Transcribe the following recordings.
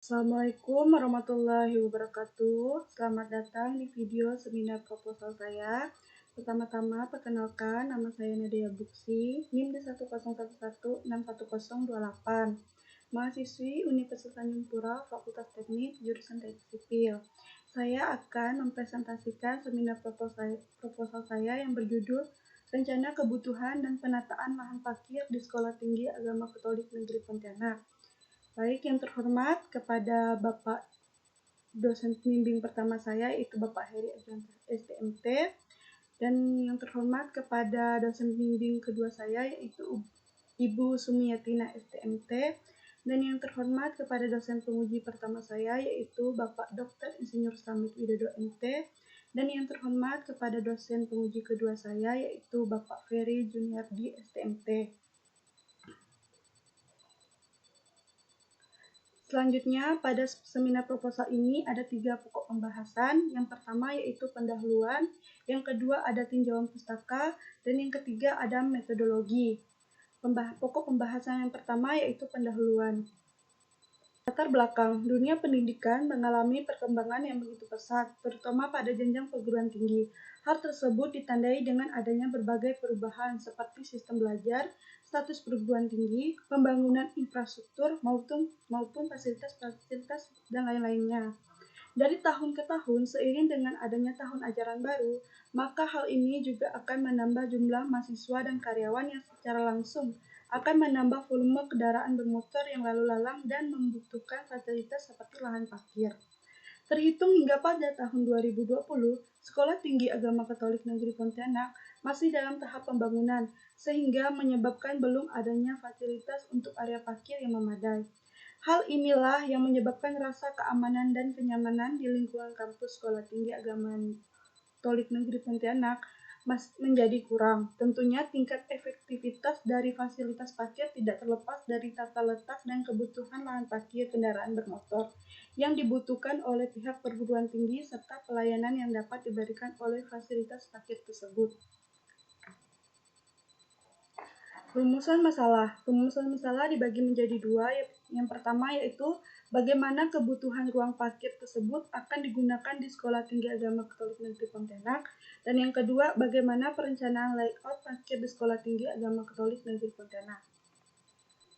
Assalamualaikum warahmatullahi wabarakatuh. Selamat datang di video seminar proposal saya. Pertama-tama, perkenalkan, nama saya Nadia Buksi, NIM di 101161028. Mahasiswi Universitas Tanjung Pura, Fakultas Teknik, jurusan Teknik Sipil. Saya akan mempresentasikan seminar proposal saya yang berjudul Rencana Kebutuhan dan Penataan Lahan Parkir di Sekolah Tinggi Agama Katolik Negeri Pontianak. Baik, yang terhormat kepada Bapak dosen pembimbing pertama saya, yaitu Bapak Heri Adrianto STMT, dan yang terhormat kepada dosen pembimbing kedua saya, yaitu Ibu Sumiyatina STMT, dan yang terhormat kepada dosen penguji pertama saya, yaitu Bapak Dr. Insinyur Samit Widodo MT, dan yang terhormat kepada dosen penguji kedua saya, yaitu Bapak Ferry Juniardi STMT. Selanjutnya, pada seminar proposal ini ada 3 pokok pembahasan. Yang pertama yaitu pendahuluan, yang kedua ada tinjauan pustaka, dan yang ketiga ada metodologi. Pokok pembahasan yang pertama yaitu pendahuluan. Latar belakang, dunia pendidikan mengalami perkembangan yang begitu pesat, terutama pada jenjang perguruan tinggi. Hal tersebut ditandai dengan adanya berbagai perubahan seperti sistem belajar, status perguruan tinggi, pembangunan infrastruktur, maupun fasilitas-fasilitas dan lain-lainnya. Dari tahun ke tahun, seiring dengan adanya tahun ajaran baru, maka hal ini juga akan menambah jumlah mahasiswa dan karyawan yang secara langsung akan menambah volume kendaraan bermotor yang lalu lalang dan membutuhkan fasilitas seperti lahan parkir. Terhitung hingga pada tahun 2020, Sekolah Tinggi Agama Katolik Negeri Pontianak masih dalam tahap pembangunan, sehingga menyebabkan belum adanya fasilitas untuk area parkir yang memadai. Hal inilah yang menyebabkan rasa keamanan dan kenyamanan di lingkungan kampus Sekolah Tinggi Agama Katolik Negeri Pontianak menjadi kurang. Tentunya tingkat efektivitas dari fasilitas parkir tidak terlepas dari tata letak dan kebutuhan lahan parkir kendaraan bermotor yang dibutuhkan oleh pihak perguruan tinggi serta pelayanan yang dapat diberikan oleh fasilitas parkir tersebut. Rumusan masalah dibagi menjadi 2. Yang pertama yaitu bagaimana kebutuhan ruang parkir tersebut akan digunakan di Sekolah Tinggi Agama Katolik Negeri Pontianak, dan yang kedua bagaimana perencanaan layout parkir di Sekolah Tinggi Agama Katolik Negeri Pontianak.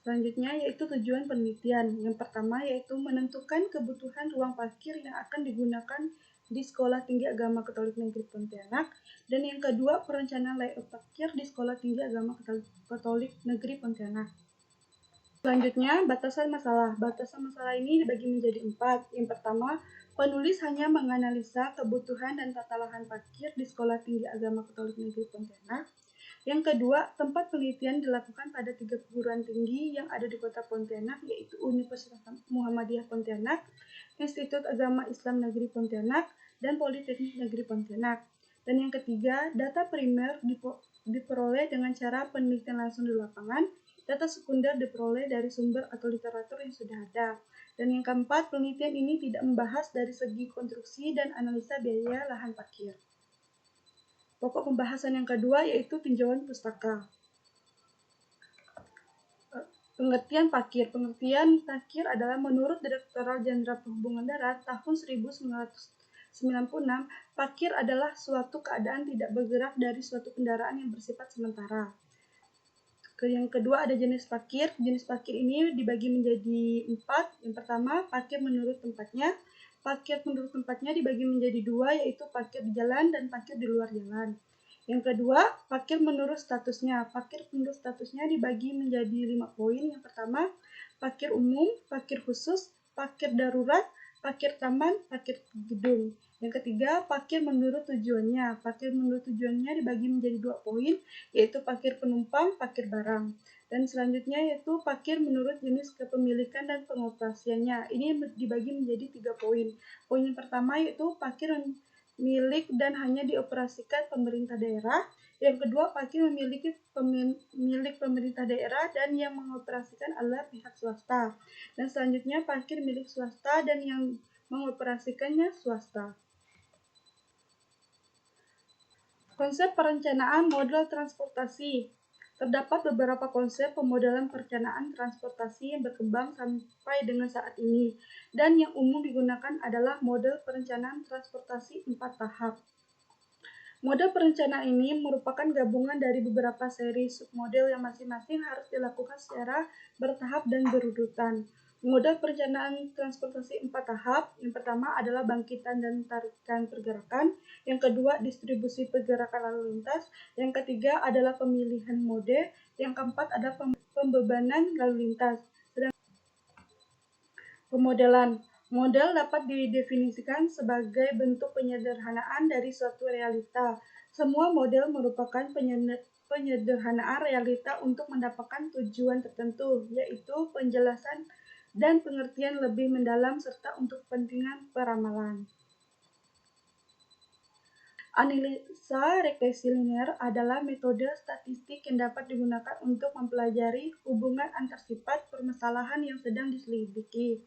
Selanjutnya yaitu tujuan penelitian. Yang pertama yaitu menentukan kebutuhan ruang parkir yang akan digunakan di Sekolah Tinggi Agama Katolik Negeri Pontianak, dan yang kedua perencanaan layout parkir di Sekolah Tinggi Agama Katolik Negeri Pontianak. Selanjutnya, batasan masalah. Batasan masalah ini dibagi menjadi 4. Yang pertama, penulis hanya menganalisa kebutuhan dan tata lahan parkir di Sekolah Tinggi Agama Katolik Negeri Pontianak. Yang kedua, tempat penelitian dilakukan pada 3 perguruan tinggi yang ada di Kota Pontianak, yaitu Universitas Muhammadiyah Pontianak, Institut Agama Islam Negeri Pontianak, dan Politeknik Negeri Pontianak. Dan yang ketiga, data primer diperoleh dengan cara penelitian langsung di lapangan, data sekunder diperoleh dari sumber atau literatur yang sudah ada. Dan yang keempat, penelitian ini tidak membahas dari segi konstruksi dan analisa biaya lahan parkir. Pokok pembahasan yang kedua yaitu tinjauan pustaka. Pengertian parkir. Pengertian parkir adalah menurut Direktorat Jenderal Perhubungan Darat tahun 1996, parkir adalah suatu keadaan tidak bergerak dari suatu kendaraan yang bersifat sementara. Yang kedua ada jenis parkir. Jenis parkir ini dibagi menjadi 4. Yang pertama, parkir menurut tempatnya. Parkir menurut tempatnya dibagi menjadi 2, yaitu parkir di jalan dan parkir di luar jalan. Yang kedua, parkir menurut statusnya. Parkir menurut statusnya dibagi menjadi 5 poin. Yang pertama, parkir umum, parkir khusus, parkir darurat, parkir taman, parkir gedung. Yang ketiga, parkir menurut tujuannya. Parkir menurut tujuannya dibagi menjadi 2 poin, yaitu parkir penumpang, parkir barang. Dan selanjutnya yaitu parkir menurut jenis kepemilikan dan pengoperasiannya. Ini dibagi menjadi 3 poin. Poin yang pertama yaitu parkir milik dan hanya dioperasikan pemerintah daerah. Yang kedua, parkir milik pemerintah daerah dan yang mengoperasikan adalah pihak swasta. Dan selanjutnya parkir milik swasta dan yang mengoperasikannya swasta. Konsep perencanaan model transportasi. Terdapat beberapa konsep pemodelan perencanaan transportasi yang berkembang sampai dengan saat ini, dan yang umum digunakan adalah model perencanaan transportasi 4 tahap. Model perencanaan ini merupakan gabungan dari beberapa seri submodel yang masing-masing harus dilakukan secara bertahap dan berurutan. Model perencanaan transportasi 4 tahap, yang pertama adalah bangkitan dan tarikan pergerakan, yang kedua distribusi pergerakan lalu lintas, yang ketiga adalah pemilihan mode, yang keempat adalah pembebanan lalu lintas. Pemodelan. Model dapat didefinisikan sebagai bentuk penyederhanaan dari suatu realita. Semua model merupakan penyederhanaan realita untuk mendapatkan tujuan tertentu, yaitu penjelasan dan pengertian lebih mendalam serta untuk kepentingan peramalan. Analisa regresi linear adalah metode statistik yang dapat digunakan untuk mempelajari hubungan antar sifat permasalahan yang sedang diselidiki.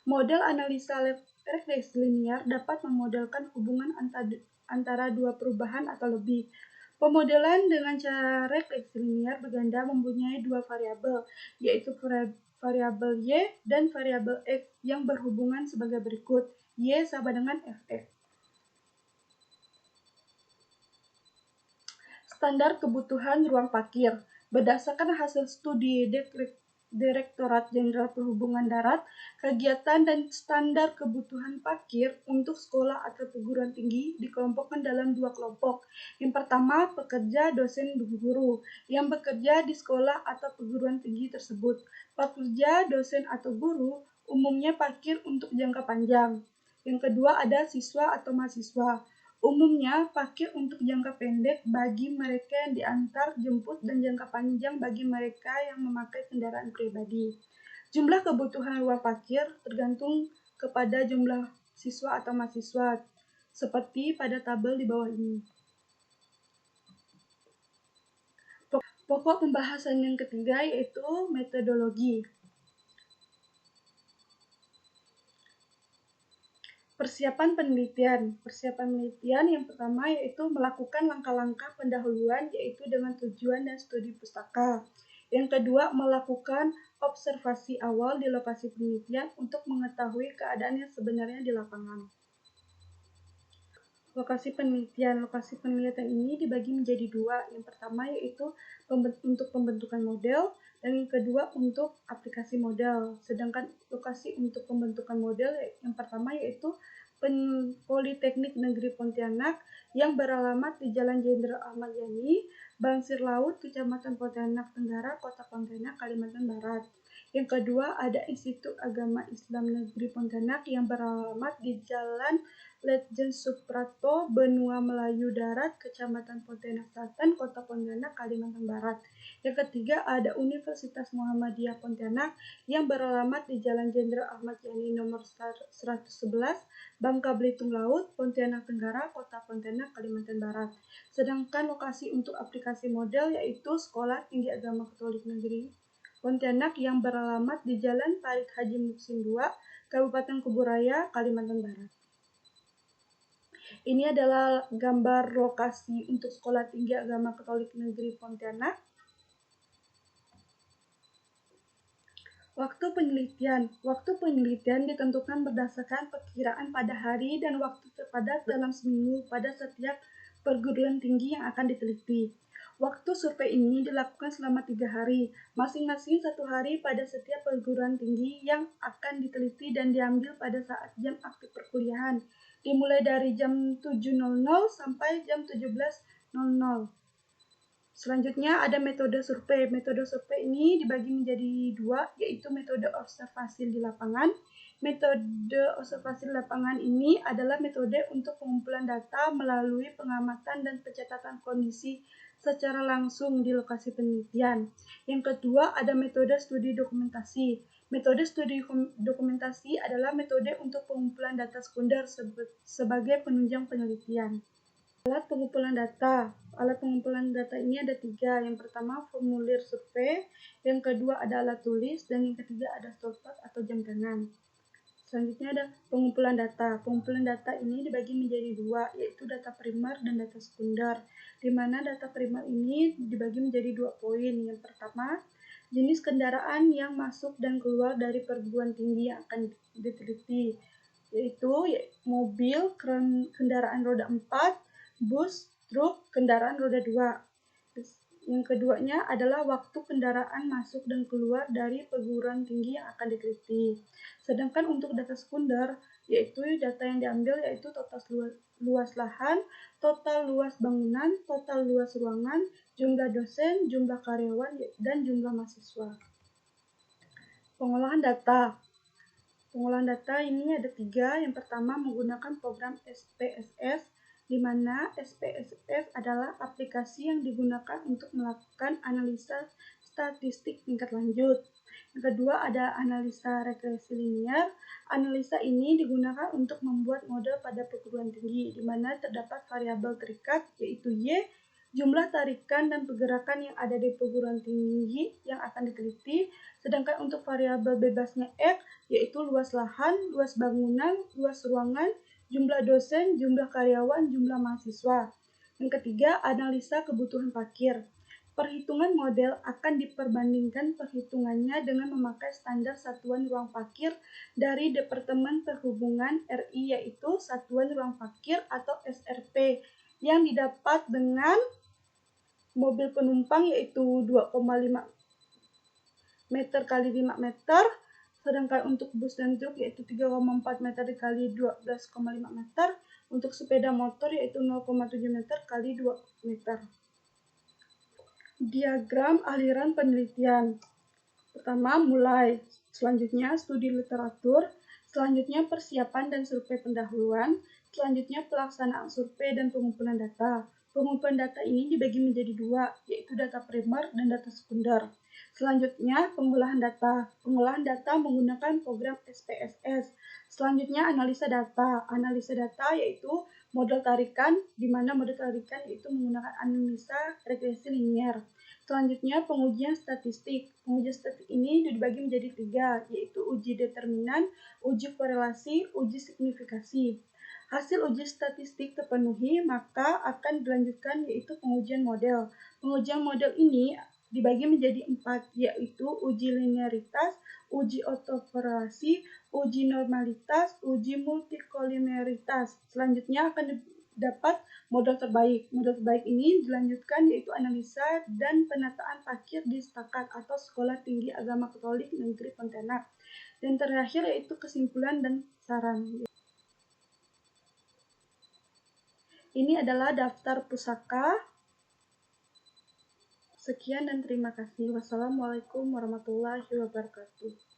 Model analisa regresi linear dapat memodelkan hubungan antara dua perubahan atau lebih. Pemodelan dengan cara regresi linear berganda mempunyai dua variabel, yaitu variabel Y dan variabel X yang berhubungan sebagai berikut. Y sama dengan Fx. Standar kebutuhan ruang parkir. Berdasarkan hasil studi Direktorat Jenderal Perhubungan Darat, kegiatan dan standar kebutuhan parkir untuk sekolah atau perguruan tinggi dikelompokkan dalam dua kelompok. Yang pertama, pekerja, dosen, guru yang bekerja di sekolah atau perguruan tinggi tersebut. Pekerja, dosen, atau guru umumnya parkir untuk jangka panjang. Yang kedua ada siswa atau mahasiswa. Umumnya parkir untuk jangka pendek bagi mereka yang diantar jemput dan jangka panjang bagi mereka yang memakai kendaraan pribadi. Jumlah kebutuhan ruang parkir tergantung kepada jumlah siswa atau mahasiswa, seperti pada tabel di bawah ini. Pokok pembahasan yang ketiga yaitu metodologi. Persiapan penelitian. Persiapan penelitian yang pertama yaitu melakukan langkah-langkah pendahuluan yaitu dengan tujuan dan studi pustaka. Yang kedua, melakukan observasi awal di lokasi penelitian untuk mengetahui keadaan yang sebenarnya di lapangan. Lokasi penelitian. Lokasi penelitian ini dibagi menjadi dua. Yang pertama yaitu untuk pembentukan model, dan yang kedua untuk aplikasi model. Sedangkan lokasi untuk pembentukan model yang pertama yaitu Politeknik Negeri Pontianak yang beralamat di Jalan Jenderal Ahmad Yani, Bangsir Laut, Kecamatan Pontianak Tenggara, Kota Pontianak, Kalimantan Barat. Yang kedua ada Institut Agama Islam Negeri Pontianak yang beralamat di Jalan Letjen Suprapto, Benua Melayu Darat, Kecamatan Pontianak Selatan, Kota Pontianak, Kalimantan Barat. Yang ketiga ada Universitas Muhammadiyah Pontianak yang beralamat di Jalan Jenderal Ahmad Yani nomor 111, Bangka Belitung Laut, Pontianak Tenggara, Kota Pontianak, Kalimantan Barat. Sedangkan lokasi untuk aplikasi model yaitu Sekolah Tinggi Agama Katolik Negeri Pontianak yang beralamat di Jalan Farid Haji Muhsin II, Kabupaten Kuburaya, Kalimantan Barat. Ini adalah gambar lokasi untuk Sekolah Tinggi Agama Katolik Negeri Pontianak. Waktu penelitian. Waktu penelitian ditentukan berdasarkan perkiraan pada hari dan waktu terpadat dalam seminggu pada setiap perguruan tinggi yang akan diteliti. Waktu survei ini dilakukan selama 3 hari, masing-masing 1 hari pada setiap perguruan tinggi yang akan diteliti dan diambil pada saat jam aktif perkuliahan, dimulai dari jam 7.00 sampai jam 17.00. Selanjutnya ada metode survei. Metode survei ini dibagi menjadi dua, yaitu metode observasi di lapangan. Metode observasi di lapangan ini adalah metode untuk pengumpulan data melalui pengamatan dan pencatatan kondisi secara langsung di lokasi penelitian. Yang kedua ada metode studi dokumentasi. Metode studi dokumentasi adalah metode untuk pengumpulan data sekunder sebagai penunjang penelitian. Alat pengumpulan data. Alat pengumpulan data ini ada 3. Yang pertama formulir survei, yang kedua ada alat tulis, dan yang ketiga ada stopwatch atau jam tangan. Selanjutnya ada pengumpulan data. Pengumpulan data ini dibagi menjadi dua, yaitu data primer dan data sekunder. Di mana data primer ini dibagi menjadi 2 poin. Yang pertama, jenis kendaraan yang masuk dan keluar dari perguruan tinggi yang akan diteliti, yaitu mobil, kendaraan roda 4, bus, truk, kendaraan roda 2. Yang keduanya adalah waktu kendaraan masuk dan keluar dari perguruan tinggi yang akan diteliti. Sedangkan untuk data sekunder, yaitu data yang diambil yaitu total luas lahan, total luas bangunan, total luas ruangan, jumlah dosen, jumlah karyawan, dan jumlah mahasiswa. Pengolahan data. Pengolahan data ini ada 3. Yang pertama menggunakan program SPSS, di mana SPSS adalah aplikasi yang digunakan untuk melakukan analisa statistik tingkat lanjut. Yang kedua ada analisa regresi linear. Analisa ini digunakan untuk membuat model pada perguruan tinggi, di mana terdapat variabel terikat, yaitu Y, jumlah tarikan dan pergerakan yang ada di perguruan tinggi yang akan diteliti, sedangkan untuk variabel bebasnya X, yaitu luas lahan, luas bangunan, luas ruangan, jumlah dosen, jumlah karyawan, jumlah mahasiswa. Yang ketiga, analisa kebutuhan parkir. Perhitungan model akan diperbandingkan perhitungannya dengan memakai standar satuan ruang parkir dari Departemen Perhubungan RI, yaitu Satuan Ruang Parkir atau SRP, yang didapat dengan mobil penumpang yaitu 2,5 meter kali 5 meter, sedangkan untuk bus dan truk yaitu 3,4 meter dikali 12,5 meter, untuk sepeda motor yaitu 0,7 meter kali 2 meter. Diagram aliran penelitian. Pertama, mulai. Selanjutnya, studi literatur. Selanjutnya, persiapan dan survei pendahuluan. Selanjutnya, pelaksanaan survei dan pengumpulan data. Pengumpulan data ini dibagi menjadi 2, yaitu data primer dan data sekunder. Selanjutnya, pengolahan data. Pengolahan data menggunakan program SPSS. Selanjutnya, analisa data. Analisa data yaitu model tarikan, di mana model tarikan yaitu menggunakan analisa regresi linear. Selanjutnya, pengujian statistik. Pengujian statistik ini dibagi menjadi 3, yaitu uji determinan, uji korelasi, uji signifikasi. Hasil uji statistik terpenuhi, maka akan dilanjutkan yaitu pengujian model. Pengujian model ini dibagi menjadi 4, yaitu uji linearitas, uji autokorelasi, uji normalitas, uji multikoliniaritas. Selanjutnya akan dapat model terbaik. Model terbaik ini dilanjutkan yaitu analisa dan penataan parkir di Stakat atau Sekolah Tinggi Agama Katolik Negeri Pontianak. Dan terakhir yaitu kesimpulan dan saran. Ini adalah daftar pusaka. Sekian dan terima kasih. Wassalamualaikum warahmatullahi wabarakatuh.